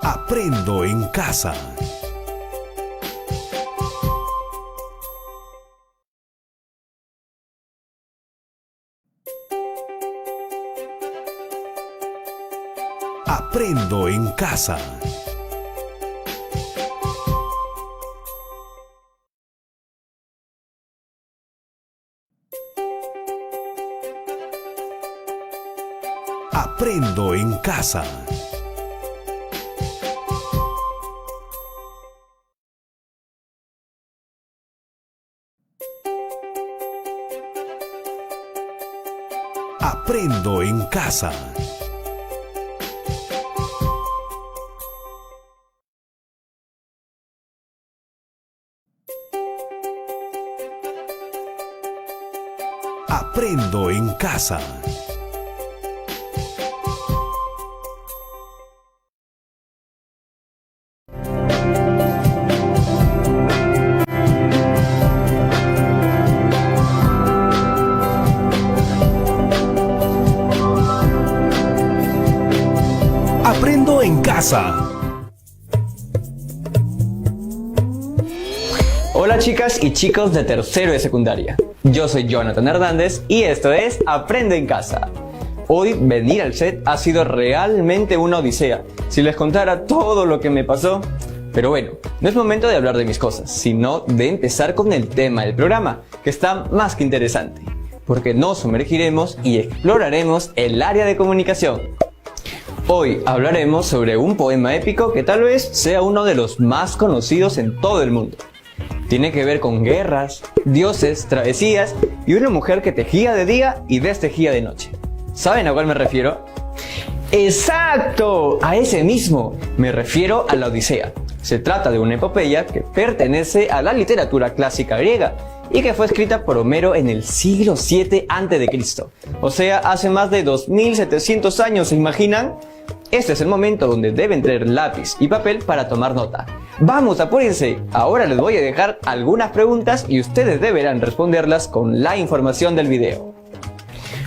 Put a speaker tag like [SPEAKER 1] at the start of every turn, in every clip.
[SPEAKER 1] Aprendo en casa. Aprendo en casa. Aprendo en casa. Aprendo en casa. Aprendo en casa. Aprendo en casa.
[SPEAKER 2] Hola chicas y chicos de tercero de secundaria. Yo soy Jonathan Hernández y esto es Aprende en casa. Hoy venir al set ha sido realmente una odisea. Si les contara todo lo que me pasó. Pero bueno, no es momento de hablar de mis cosas, sino de empezar con el tema del programa, que está más que interesante. Porque nos sumergiremos y exploraremos el área de comunicación. Hoy hablaremos sobre un poema épico que tal vez sea uno de los más conocidos en todo el mundo. Tiene que ver con guerras, dioses, travesías y una mujer que tejía de día y destejía de noche. ¿Saben a cuál me refiero? ¡Exacto! A ese mismo. Me refiero a la Odisea. Se trata de una epopeya que pertenece a la literatura clásica griega y que fue escrita por Homero en el siglo VII a.C. O sea, hace más de 2700 años, ¿se imaginan? Este es el momento donde deben traer lápiz y papel para tomar nota. ¡Vamos, apúrense! Ahora les voy a dejar algunas preguntas y ustedes deberán responderlas con la información del video.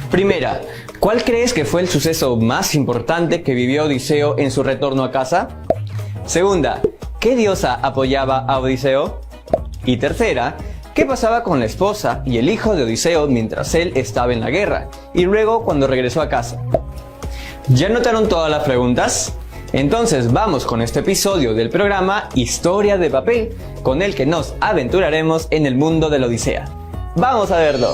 [SPEAKER 2] Primera, ¿cuál crees que fue el suceso más importante que vivió Odiseo en su retorno a casa? Segunda, ¿qué diosa apoyaba a Odiseo? Y tercera, ¿qué pasaba con la esposa y el hijo de Odiseo mientras él estaba en la guerra y luego cuando regresó a casa? ¿Ya notaron todas las preguntas? Entonces vamos con este episodio del programa Historia de Papel, con el que nos aventuraremos en el mundo de la Odisea. ¡Vamos a verlo!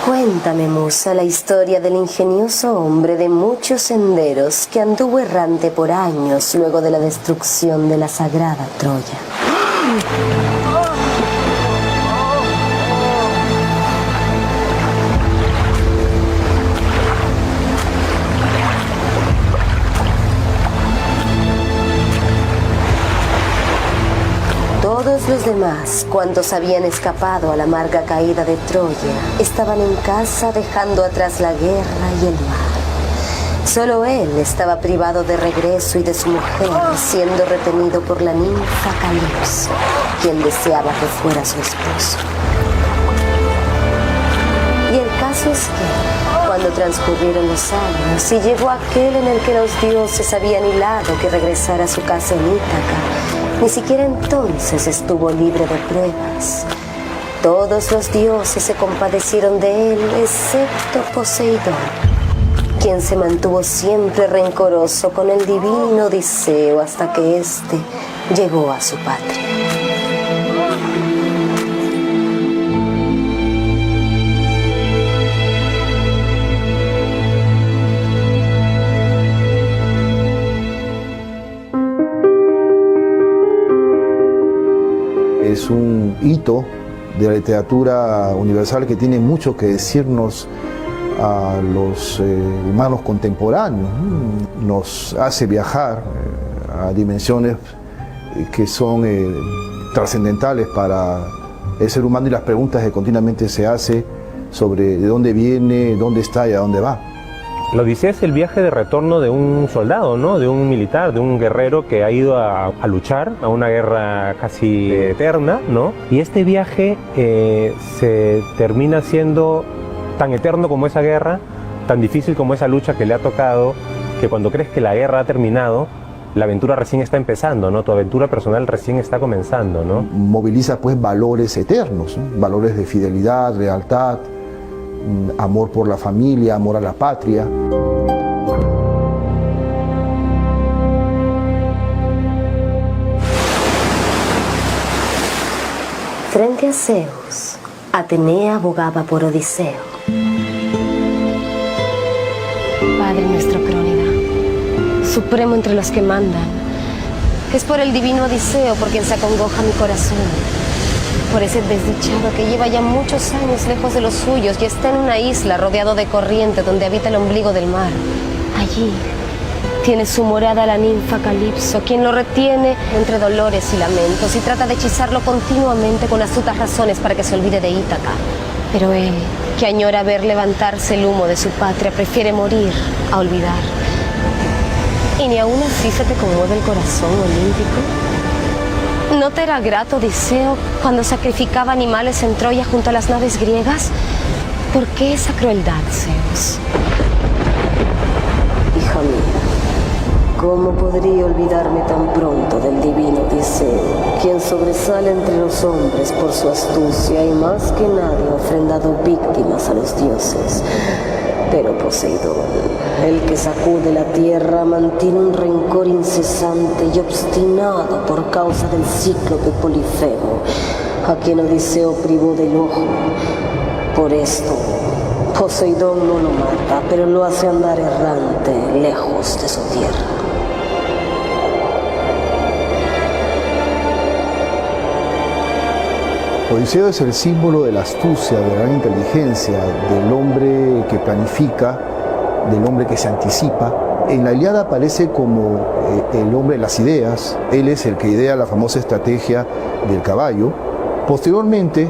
[SPEAKER 3] Cuéntame, musa, la historia del ingenioso hombre de muchos senderos que anduvo errante por años luego de la destrucción de la sagrada Troya. Todos los demás, cuantos habían escapado a la amarga caída de Troya, estaban en casa dejando atrás la guerra y el mar. Solo él estaba privado de regreso y de su mujer, siendo retenido por la ninfa Calipso, quien deseaba que fuera su esposo. Y el caso es que, cuando transcurrieron los años y llegó aquel en el que los dioses habían hilado que regresara a su casa en Ítaca, ni siquiera entonces estuvo libre de pruebas. Todos los dioses se compadecieron de él, excepto Poseidón, quien se mantuvo siempre rencoroso con el divino Odiseo hasta que éste llegó a su patria.
[SPEAKER 4] Es un hito de la literatura universal que tiene mucho que decirnos a los humanos contemporáneos. Nos hace viajar a dimensiones que son trascendentales para el ser humano y las preguntas que continuamente se hace sobre de dónde viene, dónde está y a dónde va.
[SPEAKER 5] La Odisea es el viaje de retorno de un soldado, ¿no? De un militar, de un guerrero que ha ido a luchar a una guerra casi eterna, ¿no? Y este viaje se termina siendo tan eterno como esa guerra, tan difícil como esa lucha que le ha tocado, que cuando crees que la guerra ha terminado, la aventura recién está empezando, ¿no? Tu aventura personal recién está comenzando, ¿no?
[SPEAKER 4] Moviliza pues valores eternos, ¿no? Valores de fidelidad, lealtad, amor por la familia, amor a la patria.
[SPEAKER 3] Frente a Zeus, Atenea abogaba por Odiseo. Padre nuestro Crónida, supremo entre los que mandan, es por el divino Odiseo por quien se acongoja mi corazón. Por ese desdichado que lleva ya muchos años lejos de los suyos y está en una isla rodeado de corriente donde habita el ombligo del mar. Allí tiene su morada la ninfa Calipso, quien lo retiene entre dolores y lamentos y trata de hechizarlo continuamente con astutas razones para que se olvide de Ítaca. Pero él, que añora ver levantarse el humo de su patria, prefiere morir a olvidar. ¿Y ni aún así se te conmueve el corazón olímpico? ¿No te era grato, Odiseo, cuando sacrificaba animales en Troya junto a las naves griegas? ¿Por qué esa crueldad, Zeus? Hija mía, ¿cómo podría olvidarme tan pronto del divino Odiseo, quien sobresale entre los hombres por su astucia y más que nadie ha ofrendado víctimas a los dioses? Pero Poseidón, el que sacude la tierra, mantiene un rencor incesante y obstinado por causa del cíclope Polifemo, a quien Odiseo privó del ojo. Por esto, Poseidón no lo mata, pero lo hace andar errante, lejos de su tierra.
[SPEAKER 4] Odiseo es el símbolo de la astucia, de la gran inteligencia, del hombre que planifica, del hombre que se anticipa. En la Ilíada aparece como el hombre de las ideas. Él es el que idea la famosa estrategia del caballo. Posteriormente,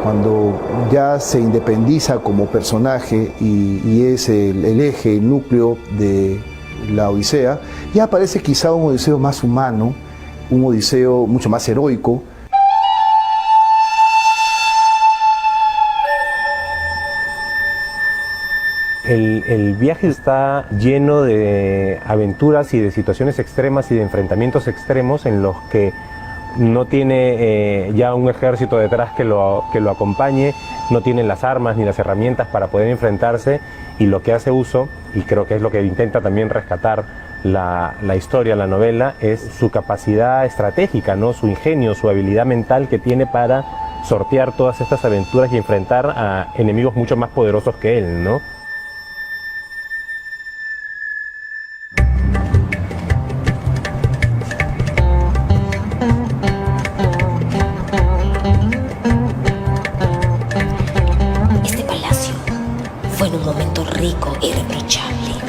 [SPEAKER 4] cuando ya se independiza como personaje y es el eje, el núcleo de la Odisea, ya aparece quizá un Odiseo más humano, un Odiseo mucho más heroico.
[SPEAKER 5] El viaje está lleno de aventuras y de situaciones extremas y de enfrentamientos extremos en los que no tiene ya un ejército detrás que lo acompañe, no tiene las armas ni las herramientas para poder enfrentarse, y lo que hace uso, y creo que es lo que intenta también rescatar la historia, la novela, es su capacidad estratégica, ¿no? Su ingenio, su habilidad mental que tiene para sortear todas estas aventuras y enfrentar a enemigos mucho más poderosos que él, ¿no?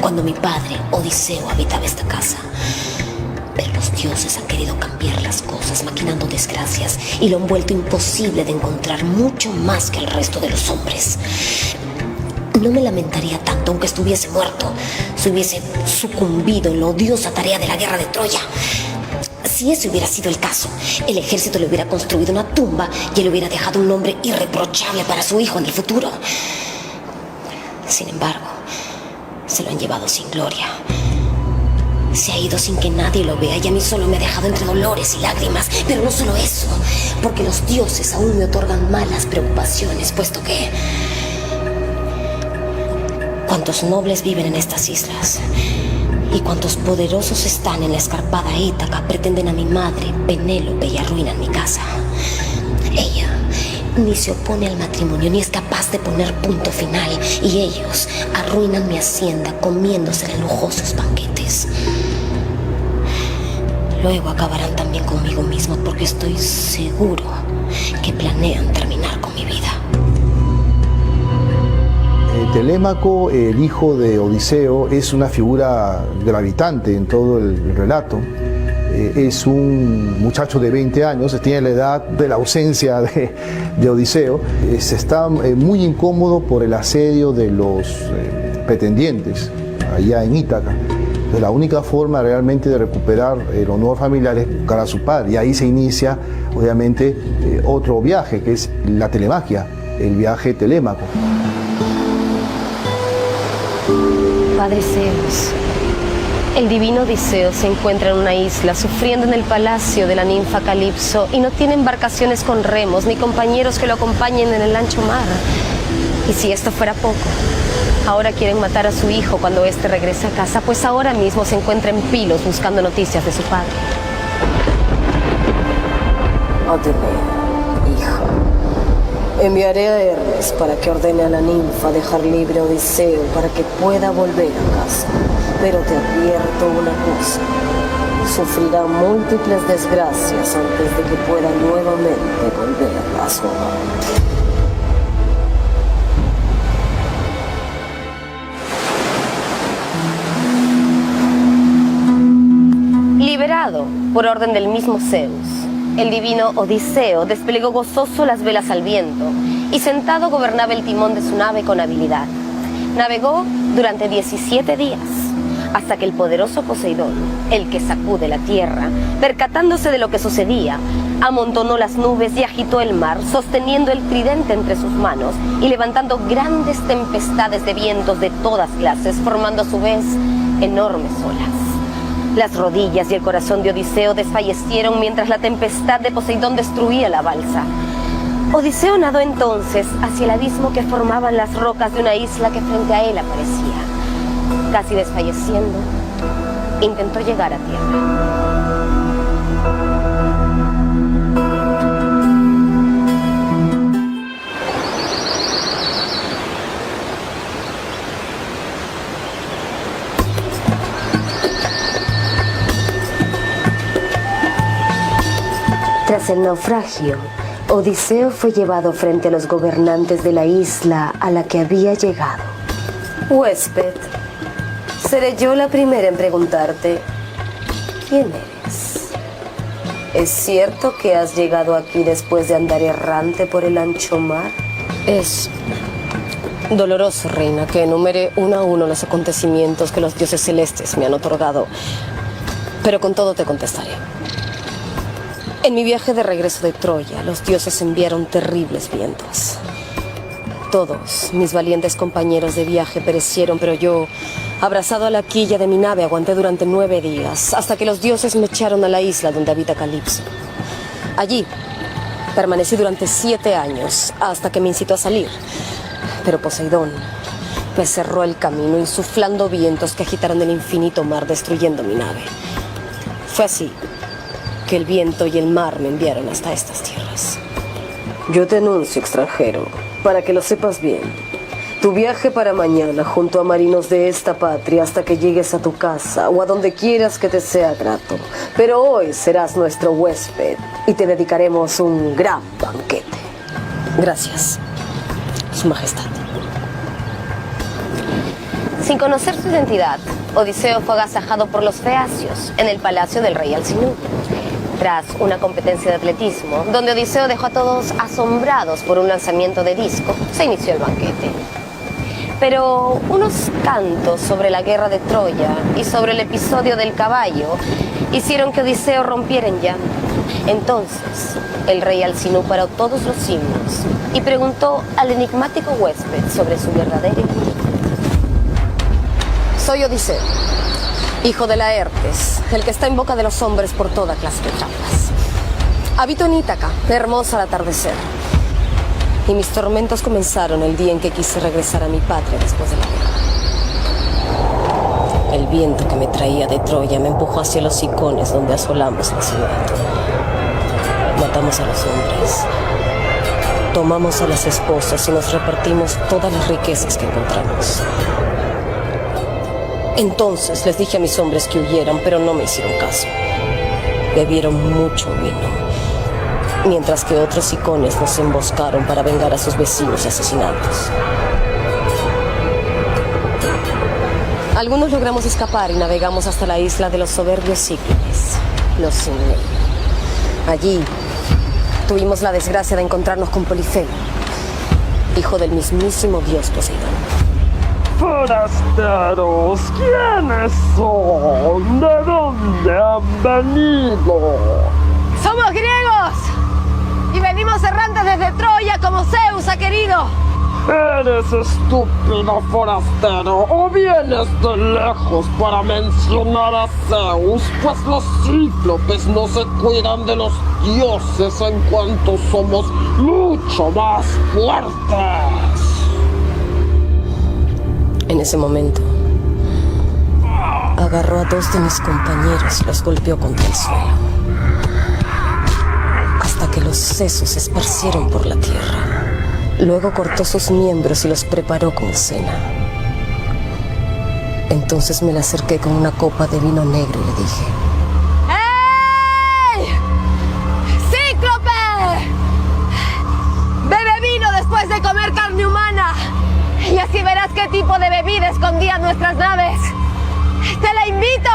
[SPEAKER 3] Cuando mi padre, Odiseo, habitaba esta casa. Pero los dioses han querido cambiar las cosas, maquinando desgracias, y lo han vuelto imposible de encontrar, mucho más que el resto de los hombres. No me lamentaría tanto aunque estuviese muerto, si hubiese sucumbido en la odiosa tarea de la guerra de Troya. Si ese hubiera sido el caso, el ejército le hubiera construido una tumba y él hubiera dejado un nombre irreprochable para su hijo en el futuro. Sin embargo, se lo han llevado sin gloria. Se ha ido sin que nadie lo vea y a mí solo me ha dejado entre dolores y lágrimas. Pero no solo eso, porque los dioses aún me otorgan malas preocupaciones, puesto que cuantos nobles viven en estas islas y cuantos poderosos están en la escarpada Ítaca pretenden a mi madre, Penélope, y arruinan mi casa. Ella ni se opone al matrimonio, ni es capaz de poner punto final, y ellos arruinan mi hacienda comiéndose en lujosos banquetes. Luego acabarán también conmigo mismo, porque estoy seguro que planean terminar con mi vida.
[SPEAKER 4] Telémaco, el hijo de Odiseo, es una figura gravitante en todo el relato. Es un muchacho de 20 años, tiene la edad de la ausencia de Odiseo. Está muy incómodo por el asedio de los pretendientes. allá en Ítaca. Entonces, la única forma realmente de recuperar el honor familiar es buscar a su padre, y ahí se inicia obviamente otro viaje, que es la telemaquia, el viaje telémaco.
[SPEAKER 3] Padre Zeus, el divino Odiseo se encuentra en una isla sufriendo en el palacio de la ninfa Calipso y no tiene embarcaciones con remos ni compañeros que lo acompañen en el ancho mar. Y si esto fuera poco, ahora quieren matar a su hijo cuando éste regrese a casa, pues ahora mismo se encuentra en Pilos buscando noticias de su padre. Atenea, hijo. Enviaré a Hermes para que ordene a la ninfa dejar libre a Odiseo para que pueda volver a casa. Pero te advierto una cosa. Sufrirá múltiples desgracias antes de que pueda nuevamente volver a su hogar. Liberado por orden del mismo Zeus, el divino Odiseo desplegó gozoso las velas al viento y sentado gobernaba el timón de su nave con habilidad. Navegó durante 17 días, hasta que el poderoso Poseidón, el que sacude la tierra, percatándose de lo que sucedía, amontonó las nubes y agitó el mar, sosteniendo el tridente entre sus manos y levantando grandes tempestades de vientos de todas clases, formando a su vez enormes olas. Las rodillas y el corazón de Odiseo desfallecieron mientras la tempestad de Poseidón destruía la balsa. Odiseo nadó entonces hacia el abismo que formaban las rocas de una isla que frente a él aparecía. Casi desfalleciendo, intentó llegar a tierra. Tras el naufragio, Odiseo fue llevado frente a los gobernantes de la isla a la que había llegado. Huésped, seré yo la primera en preguntarte, ¿quién eres? ¿Es cierto que has llegado aquí después de andar errante por el ancho mar? Es doloroso, reina, que enumere uno a uno los acontecimientos que los dioses celestes me han otorgado, pero con todo te contestaré. En mi viaje de regreso de Troya, los dioses enviaron terribles vientos. Todos mis valientes compañeros de viaje perecieron, pero yo, abrazado a la quilla de mi nave, aguanté durante 9 días, hasta que los dioses me echaron a la isla donde habita Calipso. Allí permanecí durante 7 años, hasta que me incitó a salir. Pero Poseidón me cerró el camino, insuflando vientos que agitaron el infinito mar, destruyendo mi nave. Fue así que el viento y el mar me enviaron hasta estas tierras. Yo te anuncio, extranjero, para que lo sepas bien. Tu viaje para mañana junto a marinos de esta patria hasta que llegues a tu casa o a donde quieras que te sea grato. Pero hoy serás nuestro huésped y te dedicaremos un gran banquete. Gracias, Su Majestad. Sin conocer su identidad, Odiseo fue agasajado por los feacios en el palacio del rey Alcinous. Tras una competencia de atletismo, donde Odiseo dejó a todos asombrados por un lanzamiento de disco, se inició el banquete. Pero unos cantos sobre la guerra de Troya y sobre el episodio del caballo hicieron que Odiseo rompiera en llanto. Entonces, el rey Alcinous paró todos los himnos y preguntó al enigmático huésped sobre su verdadera identidad. Soy Odiseo, hijo de Laertes, el que está en boca de los hombres por toda clase de trampas. Habito en Ítaca, hermosa al atardecer. Y mis tormentos comenzaron el día en que quise regresar a mi patria después de la guerra. El viento que me traía de Troya me empujó hacia los Icones, donde asolamos la ciudad. Matamos a los hombres, tomamos a las esposas y nos repartimos todas las riquezas que encontramos. Entonces les dije a mis hombres que huyeran, pero no me hicieron caso. Bebieron mucho vino, mientras que otros Icones nos emboscaron para vengar a sus vecinos asesinados. Algunos logramos escapar y navegamos hasta la isla de los soberbios cíclopes, los Cimei. Allí tuvimos la desgracia de encontrarnos con Polifemo, hijo del mismísimo dios Poseidón.
[SPEAKER 6] Forasteros, ¿quiénes son? ¿De dónde han venido?
[SPEAKER 7] ¡Somos griegos! Y venimos errantes desde Troya como Zeus ha querido.
[SPEAKER 6] ¿Eres estúpido forastero o vienes de lejos para mencionar a Zeus? Pues los cíclopes no se cuidan de los dioses en cuanto somos mucho más fuertes.
[SPEAKER 3] En ese momento, agarró a 2 de mis compañeros y los golpeó contra el suelo, hasta que los sesos se esparcieron por la tierra. Luego cortó sus miembros y los preparó como cena. Entonces me le acerqué con una copa de vino negro y le dije:
[SPEAKER 7] ¡Ey! ¡Cíclope! Bebe vino después de comer carne humana. Y así verás qué tipo de bebida escondían nuestras naves. ¡Te la invito!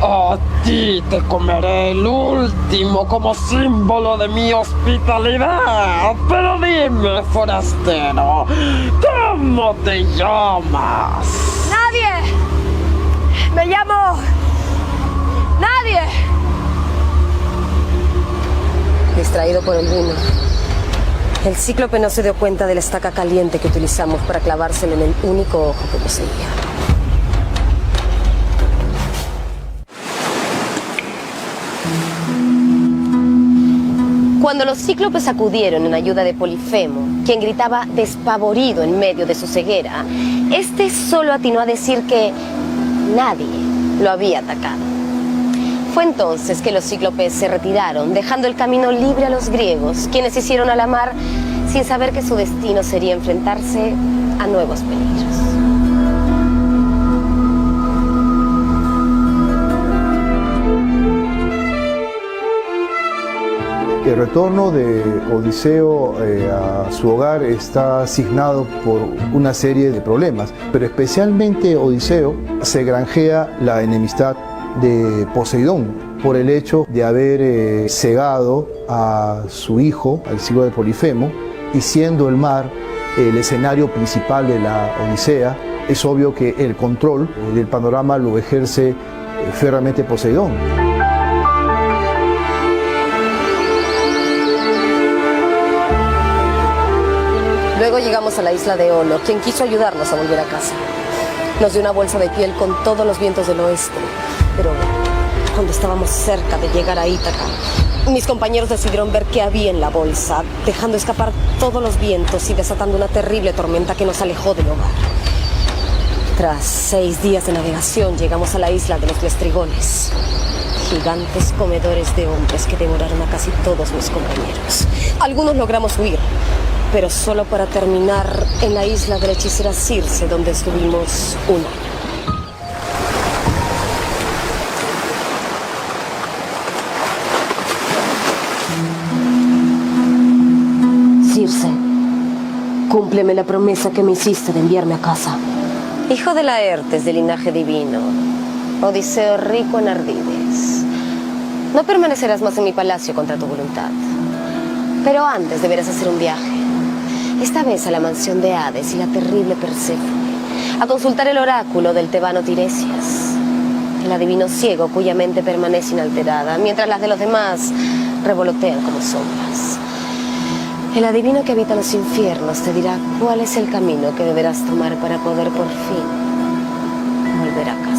[SPEAKER 6] A ti te comeré el último como símbolo de mi hospitalidad. Pero dime, forastero, ¿cómo te llamas?
[SPEAKER 7] ¡Nadie! Me llamo... ¡Nadie!
[SPEAKER 3] Distraído por el vino, el cíclope no se dio cuenta de la estaca caliente que utilizamos para clavárselo en el único ojo que poseía. Cuando los cíclopes acudieron en ayuda de Polifemo, quien gritaba despavorido en medio de su ceguera, este solo atinó a decir que nadie lo había atacado. Fue entonces que los cíclopes se retiraron, dejando el camino libre a los griegos, quienes se hicieron a la mar sin saber que su destino sería enfrentarse a nuevos peligros.
[SPEAKER 4] El retorno de Odiseo a su hogar está asignado por una serie de problemas, pero especialmente Odiseo se granjea la enemistad de Poseidón por el hecho de haber cegado a su hijo, al hijo de Polifemo, y siendo el mar el escenario principal de la Odisea, es obvio que el control del panorama lo ejerce férreamente Poseidón.
[SPEAKER 3] Luego llegamos a la isla de Ono, quien quiso ayudarnos a volver a casa. Nos dio una bolsa de piel con todos los vientos del oeste, pero cuando estábamos cerca de llegar a Ítaca, mis compañeros decidieron ver qué había en la bolsa, dejando escapar todos los vientos y desatando una terrible tormenta que nos alejó del hogar. Tras 6 días de navegación, llegamos a la isla de los Lestrigones, gigantes comedores de hombres que devoraron a casi todos mis compañeros. Algunos logramos huir, pero solo para terminar en la isla de la hechicera Circe, donde estuvimos un año. Circe, cúmpleme la promesa que me hiciste de enviarme a casa. Hijo de Laertes, de linaje divino, Odiseo rico en ardides, no permanecerás más en mi palacio contra tu voluntad. Pero antes deberás hacer un viaje. Esta vez a la mansión de Hades y la terrible Perséfone, a consultar el oráculo del tebano Tiresias, el adivino ciego cuya mente permanece inalterada, mientras las de los demás revolotean como sombras. El adivino que habita los infiernos te dirá cuál es el camino que deberás tomar para poder por fin volver a casa.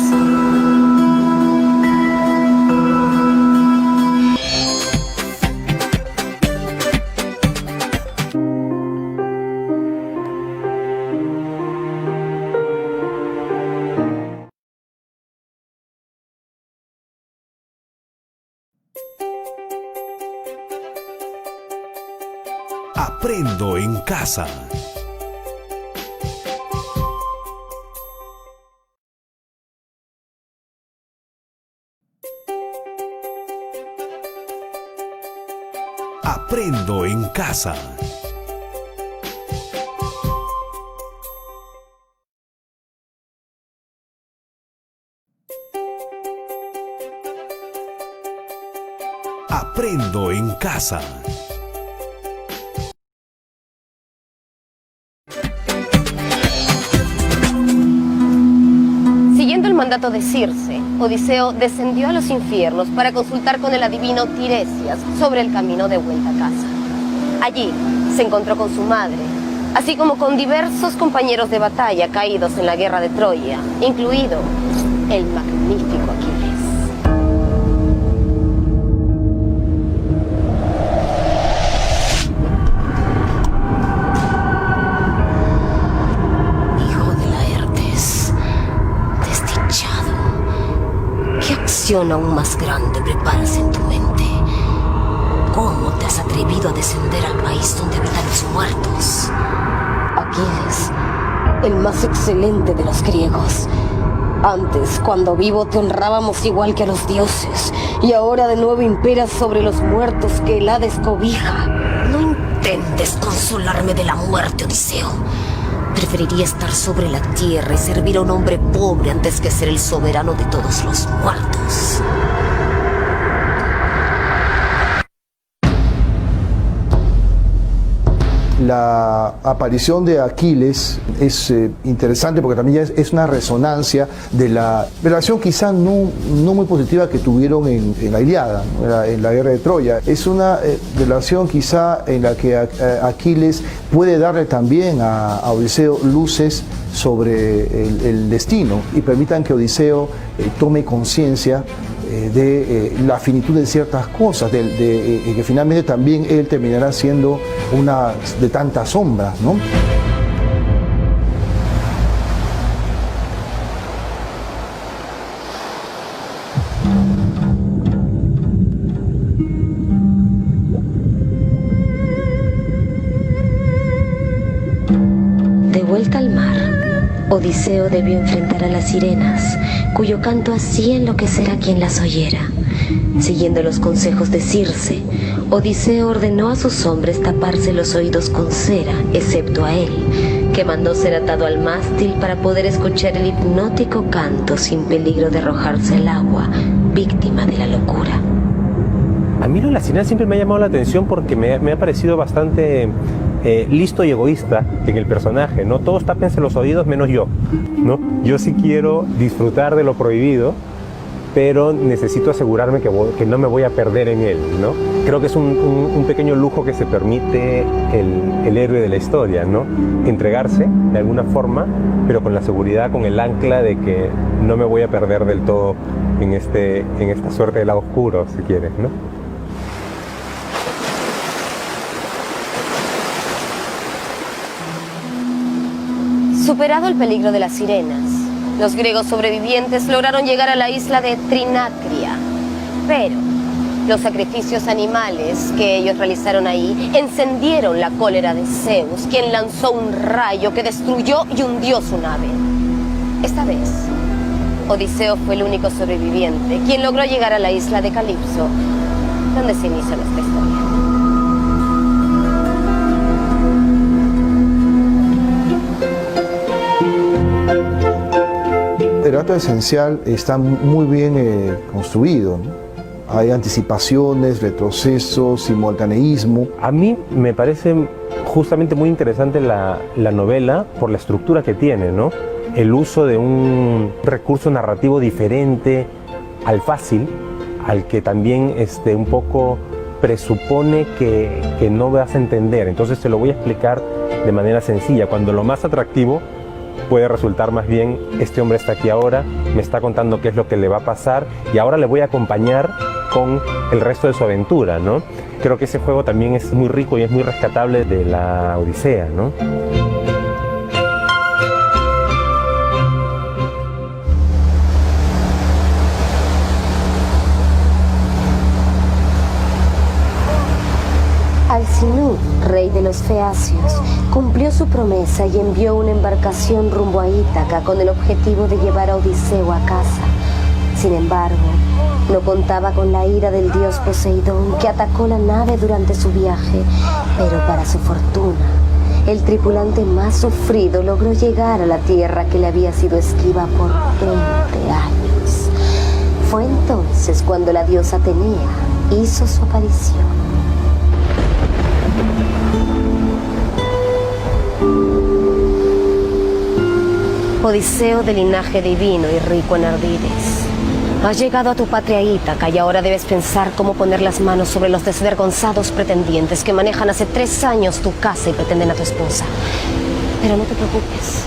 [SPEAKER 1] Aprendo en casa. Aprendo en casa. Aprendo en casa.
[SPEAKER 3] mandato de Circe, Odiseo descendió a los infiernos para consultar con el adivino Tiresias sobre el camino de vuelta a casa. Allí se encontró con su madre, así como con diversos compañeros de batalla caídos en la guerra de Troya, incluido el magnífico Aquiles. Hijo de Laertes, desdichado, ¿qué acción aún más grande preparas en tu mente? ¿Cómo te has atrevido a descender al país donde habitan los muertos? Aquiles, el más excelente de los griegos. Antes, cuando vivo, te honrábamos igual que a los dioses, y ahora de nuevo imperas sobre los muertos que el Hades cobija. No intentes consolarme de la muerte, Odiseo. Preferiría estar sobre la tierra y servir a un hombre pobre antes que ser el soberano de todos los muertos.
[SPEAKER 4] La aparición de Aquiles es interesante porque también es una resonancia de la relación quizá no muy positiva que tuvieron en la Ilíada, ¿no? En la guerra de Troya. Es una relación quizá en la que Aquiles puede darle también a Odiseo luces sobre el destino y permitan que Odiseo tome conciencia de la finitud de ciertas cosas, que finalmente también él terminará siendo una de tantas sombras, ¿no?
[SPEAKER 3] De vuelta al mar, Odiseo debió enfrentar a las sirenas, cuyo canto hacía enloquecer a quien las oyera. Siguiendo los consejos de Circe, Odiseo ordenó a sus hombres taparse los oídos con cera, excepto a él, que mandó ser atado al mástil para poder escuchar el hipnótico canto sin peligro de arrojarse al agua, víctima de la locura.
[SPEAKER 5] A mí lo de la sirena siempre me ha llamado la atención porque me ha parecido bastante listo y egoísta en el personaje, ¿no? Todos tápense los oídos menos yo, ¿no? Yo sí quiero disfrutar de lo prohibido, pero necesito asegurarme que no me voy a perder en él, ¿no? Creo que es un pequeño lujo que se permite el héroe de la historia, ¿no? Entregarse de alguna forma, pero con la seguridad, con el ancla de que no me voy a perder del todo en esta suerte de lado oscuro, si quieres, ¿no?
[SPEAKER 3] Superado el peligro de las sirenas, los griegos sobrevivientes lograron llegar a la isla de Trinacria. Pero los sacrificios animales que ellos realizaron ahí encendieron la cólera de Zeus, quien lanzó un rayo que destruyó y hundió su nave. Esta vez, Odiseo fue el único sobreviviente, quien logró llegar a la isla de Calipso, donde se inicia nuestra historia.
[SPEAKER 4] El acto esencial está muy bien construido, ¿no? Hay anticipaciones, retrocesos, simultaneísmo.
[SPEAKER 5] A mí me parece justamente muy interesante la novela por la estructura que tiene, ¿no? El uso de un recurso narrativo diferente al fácil, al que también un poco presupone que no vas a entender. Entonces te lo voy a explicar de manera sencilla, cuando lo más atractivo puede resultar más bien, este hombre está aquí ahora, me está contando qué es lo que le va a pasar y ahora le voy a acompañar con el resto de su aventura, ¿no? Creo que ese juego también es muy rico y es muy rescatable de la Odisea, ¿no?
[SPEAKER 3] Alcinous, rey de los feacios, cumplió su promesa y envió una embarcación rumbo a Ítaca con el objetivo de llevar a Odiseo a casa. Sin embargo, no contaba con la ira del dios Poseidón, que atacó la nave durante su viaje, pero para su fortuna, el tripulante más sufrido logró llegar a la tierra que le había sido esquiva por 20 años. Fue entonces cuando la diosa Atenea hizo su aparición. Odiseo de linaje divino y rico en ardides. Has llegado a tu patria Ítaca y ahora debes pensar cómo poner las manos sobre los desvergonzados pretendientes que manejan hace 3 años tu casa y pretenden a tu esposa. Pero no te preocupes,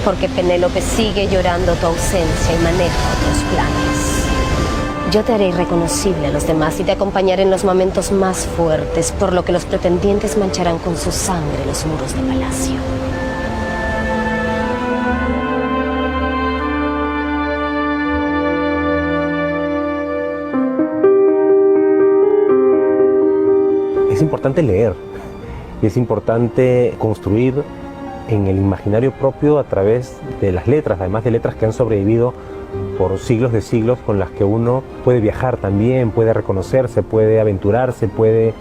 [SPEAKER 3] porque Penélope sigue llorando tu ausencia y maneja otros planes. Yo te haré irreconocible a los demás y te acompañaré en los momentos más fuertes, por lo que los pretendientes mancharán con su sangre los muros del palacio.
[SPEAKER 5] Es importante leer y es importante construir en el imaginario propio a través de las letras, además de letras que han sobrevivido por siglos de siglos, con las que uno puede viajar también, puede reconocerse, puede aventurarse, puede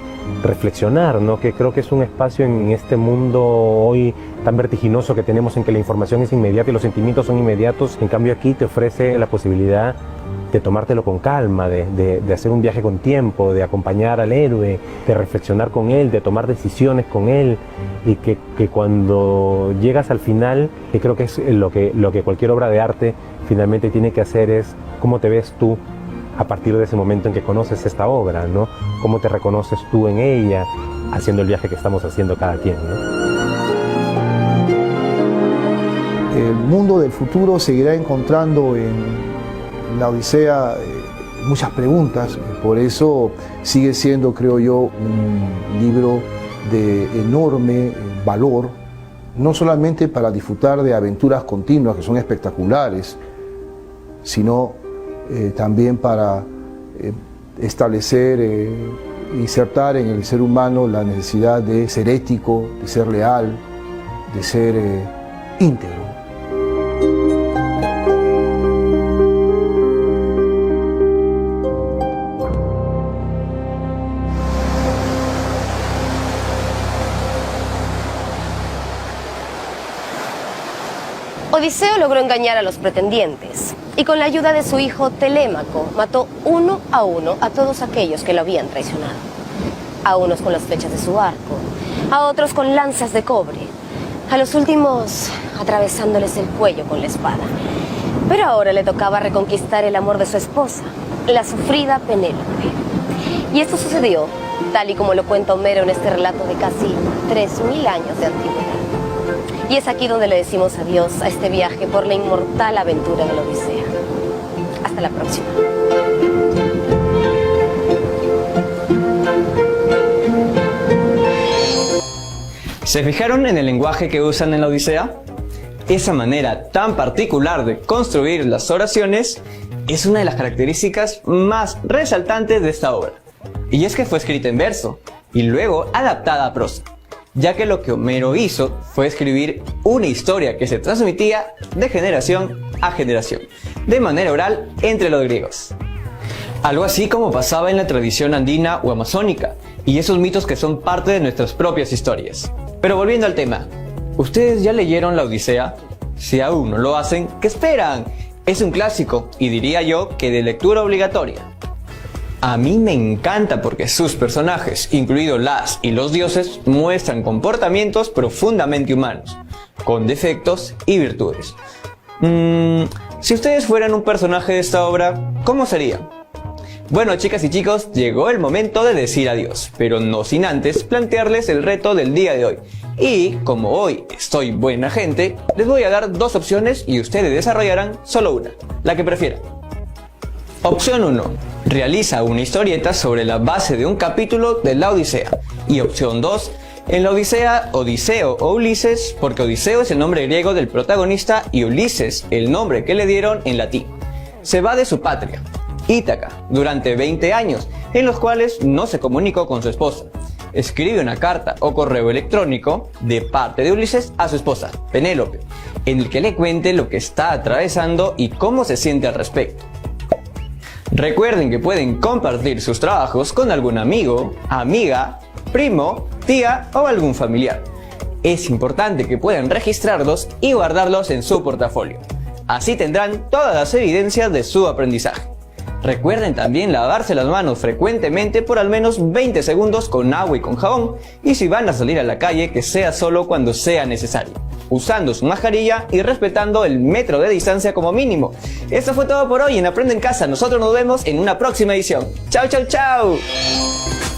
[SPEAKER 5] reflexionar, ¿no? Que creo que es un espacio en este mundo hoy tan vertiginoso que tenemos, en que la información es inmediata y los sentimientos son inmediatos. En cambio aquí te ofrece la posibilidad de tomártelo con calma, de hacer un viaje con tiempo, de acompañar al héroe, de reflexionar con él, de tomar decisiones con él, y que cuando llegas al final, que creo que es lo que cualquier obra de arte finalmente tiene que hacer, es cómo te ves tú a partir de ese momento en que conoces esta obra, ¿no? Cómo te reconoces tú en ella, haciendo el viaje que estamos haciendo cada quien, ¿no?
[SPEAKER 4] El mundo del futuro seguirá encontrando en la Odisea muchas preguntas, por eso sigue siendo, creo yo, un libro de enorme valor, no solamente para disfrutar de aventuras continuas que son espectaculares, sino también para establecer, insertar en el ser humano la necesidad de ser ético, de ser leal, de ser íntegro.
[SPEAKER 3] Odiseo logró engañar a los pretendientes y con la ayuda de su hijo Telémaco mató uno a todos aquellos que lo habían traicionado. A unos con las flechas de su arco, a otros con lanzas de cobre, a los últimos atravesándoles el cuello con la espada. Pero ahora le tocaba reconquistar el amor de su esposa, la sufrida Penélope. Y esto sucedió tal y como lo cuenta Homero en este relato de casi 3000 años de antigüedad. Y es aquí donde le decimos adiós a este viaje por la inmortal aventura de la Odisea. Hasta la próxima.
[SPEAKER 2] ¿Se fijaron en el lenguaje que usan en la Odisea? Esa manera tan particular de construir las oraciones es una de las características más resaltantes de esta obra. Y es que fue escrita en verso y luego adaptada a prosa, ya que lo que Homero hizo fue escribir una historia que se transmitía de generación a generación, de manera oral entre los griegos. Algo así como pasaba en la tradición andina o amazónica, y esos mitos que son parte de nuestras propias historias. Pero volviendo al tema, ¿ustedes ya leyeron la Odisea? Si aún no lo hacen, ¿qué esperan? Es un clásico, y diría yo que de lectura obligatoria. A mí me encanta porque sus personajes, incluidos las y los dioses, muestran comportamientos profundamente humanos, con defectos y virtudes. Si ustedes fueran un personaje de esta obra, ¿cómo serían? Bueno, chicas y chicos, llegó el momento de decir adiós, pero no sin antes plantearles el reto del día de hoy. Y, como hoy estoy buena gente, les voy a dar 2 opciones y ustedes desarrollarán solo una, la que prefieran. Opción 1. Realiza una historieta sobre la base de un capítulo de la Odisea. Y opción 2. En la Odisea, Odiseo o Ulises, porque Odiseo es el nombre griego del protagonista y Ulises el nombre que le dieron en latín. Se va de su patria, Ítaca, durante 20 años, en los cuales no se comunicó con su esposa. Escribe una carta o correo electrónico de parte de Ulises a su esposa, Penélope, en el que le cuente lo que está atravesando y cómo se siente al respecto. Recuerden que pueden compartir sus trabajos con algún amigo, amiga, primo, tía o algún familiar. Es importante que puedan registrarlos y guardarlos en su portafolio. Así tendrán todas las evidencias de su aprendizaje. Recuerden también lavarse las manos frecuentemente por al menos 20 segundos con agua y con jabón, y si van a salir a la calle que sea solo cuando sea necesario, usando su mascarilla y respetando el metro de distancia como mínimo. Eso fue todo por hoy en Aprende en Casa. Nosotros nos vemos en una próxima edición. ¡Chao, chao, chao!